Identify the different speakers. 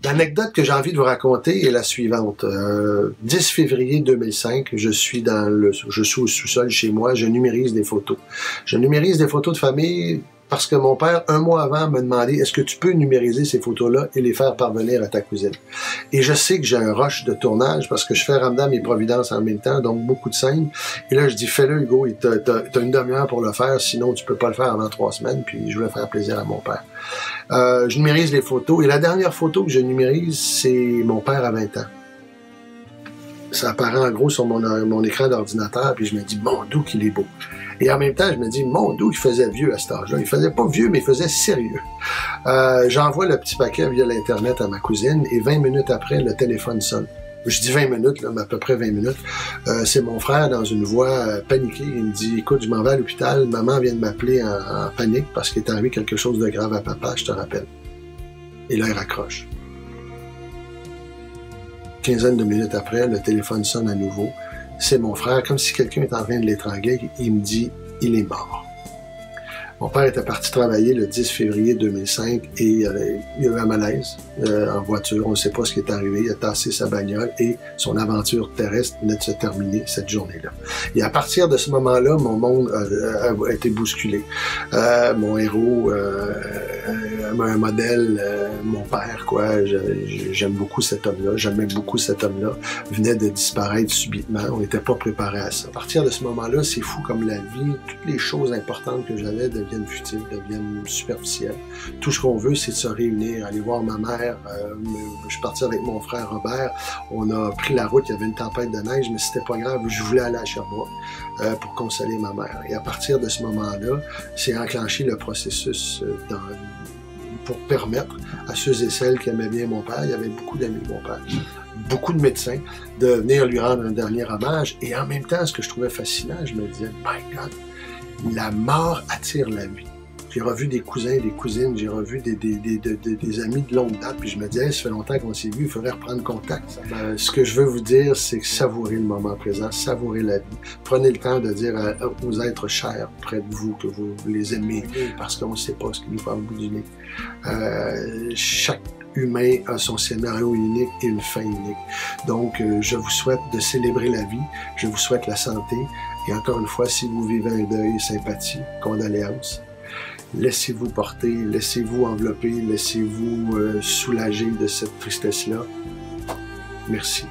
Speaker 1: L'anecdote que j'ai envie de vous raconter est la suivante. 10 février 2005, je suis au sous-sol chez moi, je numérise des photos. Je numérise des photos de famille parce que mon père, un mois avant, m'a demandé « Est-ce que tu peux numériser ces photos-là et les faire parvenir à ta cousine? » Et je sais que j'ai un rush de tournage parce que je fais Ramadan et Providence en même temps, donc beaucoup de scènes. Et là, je dis « Fais-le, Hugo, t'as une demi-heure pour le faire, sinon tu peux pas le faire avant 3 semaines. » Puis je voulais faire plaisir à mon père. Je numérise les photos et la dernière photo que je numérise, c'est mon père à 20 ans. Ça apparaît en gros sur mon écran d'ordinateur, puis je me dis « Mon Dieu, qu'il est beau! » Et en même temps, je me dis, mon Dieu, il faisait vieux à cet âge-là. Il faisait pas vieux, mais il faisait sérieux. J'envoie le petit paquet via l'Internet à ma cousine et 20 minutes après, le téléphone sonne. Je dis 20 minutes, là, mais à peu près 20 minutes. C'est mon frère dans une voix paniquée. Il me dit, écoute, je m'en vais à l'hôpital. Maman vient de m'appeler en panique parce qu'il est arrivé quelque chose de grave à papa, je te rappelle. Et là, il raccroche. Quinzaine de minutes après, le téléphone sonne à nouveau. C'est mon frère, comme si quelqu'un était en train de l'étrangler, il me dit « il est mort ». Mon père était parti travailler le 10 février 2005 et il y avait un malaise en voiture. On ne sait pas ce qui est arrivé. Il a tassé sa bagnole et son aventure terrestre venait de se terminer cette journée-là. Et à partir de ce moment-là, mon monde a été bousculé. Mon héros, un modèle, mon père, quoi. J'aime beaucoup cet homme-là. J'aimais beaucoup cet homme-là. Venait de disparaître subitement. On n'était pas préparé à ça. À partir de ce moment-là, c'est fou comme la vie. Toutes les choses importantes que j'avais deviennent futiles, deviennent superficielles. Tout ce qu'on veut, c'est de se réunir, aller voir ma mère. Je suis parti avec mon frère Robert. On a pris la route, il y avait une tempête de neige, mais c'était pas grave. Je voulais aller à Sherbrooke pour consoler ma mère. Et à partir de ce moment-là, c'est enclenché le processus pour permettre à ceux et celles qui aimaient bien mon père, il y avait beaucoup d'amis de mon père, beaucoup de médecins, de venir lui rendre un dernier hommage. Et en même temps, ce que je trouvais fascinant, je me disais, my God, la mort attire la vie. J'ai revu des cousins, des cousines, j'ai revu des amis de longue date, puis je me disais, ça fait longtemps qu'on s'est vu, il faudrait reprendre contact. Ce que je veux vous dire, c'est que savourez le moment présent, savourez la vie. Prenez le temps de dire aux êtres chers près de vous que vous les aimez, parce qu'on ne sait pas ce qui nous fait au bout du nez. Chaque humain a son scénario unique et une fin unique. Donc, je vous souhaite de célébrer la vie, je vous souhaite la santé, et encore une fois, si vous vivez un deuil, sympathie, condoléances. Laissez-vous porter, laissez-vous envelopper, laissez-vous soulager de cette tristesse-là. Merci.